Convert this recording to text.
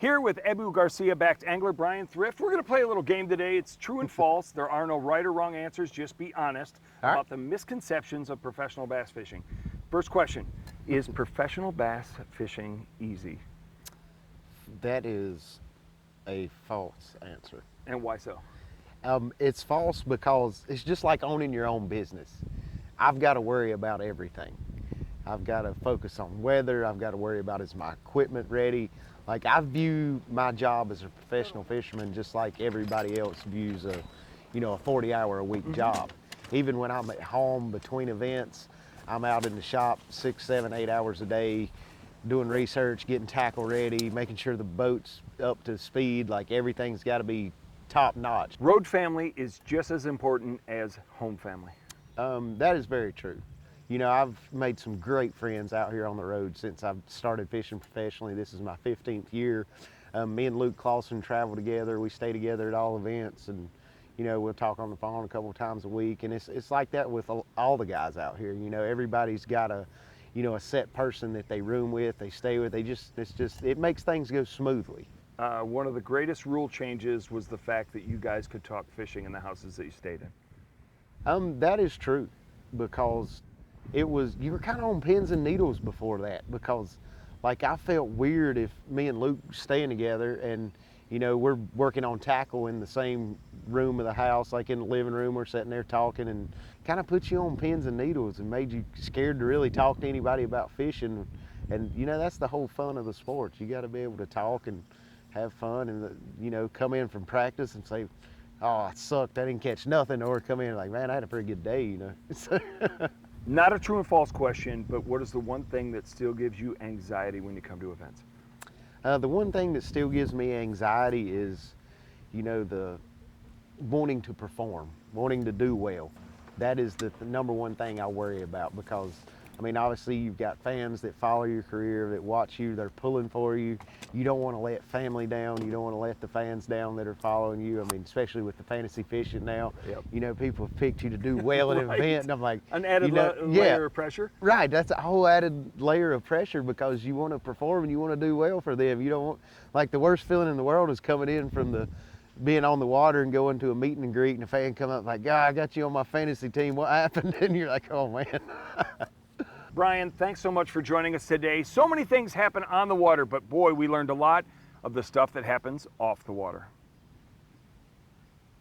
Here with Ebu Garcia-backed angler Bryan Thrift, we're going to play a little game today. It's true and false. There are no right or wrong answers. Just be honest about the misconceptions of professional bass fishing. First question, is professional bass fishing easy? That is a false answer. And why so? It's false because it's just like owning your own business. I've got to worry about everything. I've got to focus on weather. I've got to worry about, is my equipment ready? Like, I view my job as a professional fisherman just like everybody else views a 40-hour-a-week job. Even when I'm at home between events, I'm out in the shop 6, 7, 8 hours a day doing research, getting tackle ready, making sure the boat's up to speed. Like, everything's got to be top notch. Road family is just as important as home family. That is very true. You know, I've made some great friends out here on the road since I've started fishing professionally. This is my 15th year. Me and Luke Clausen travel together. We stay together at all events, and we'll talk on the phone a couple of times a week. And it's like that with all the guys out here. You know, everybody's got a set person that they room with, they stay with. It makes things go smoothly. One of the greatest rule changes was the fact that you guys could talk fishing in the houses that you stayed in. That is true, because you were kind of on pins and needles before that, because like, I felt weird if me and Luke staying together and we're working on tackle in the same room of the house, like in the living room, we're sitting there talking, and kind of put you on pins and needles and made you scared to really talk to anybody about fishing. And that's the whole fun of the sport. You got to be able to talk and have fun, and come in from practice and say, "Oh, it sucked, I didn't catch nothing," or come in like, "Man, I had a pretty good day," Not a true and false question, but what is the one thing that still gives you anxiety when you come to events? The one thing that still gives me anxiety is, the wanting to perform, wanting to do well. That is the number one thing I worry about, because I mean, obviously you've got fans that follow your career, that watch you, they're pulling for you. You don't want to let family down. You don't want to let the fans down that are following you. I mean, especially with the fantasy fishing now. Yep. People have picked you to do well at an event, and I'm like, an added layer of pressure. Right, that's a whole added layer of pressure, because you want to perform and you want to do well for them. You don't want, like, the worst feeling in the world is coming in from being on the water and going to a meet and greet, and a fan come up like, "God, I got you on my fantasy team. What happened?" And you're like, "Oh man." Bryan, thanks so much for joining us today. So many things happen on the water, but boy, we learned a lot of the stuff that happens off the water.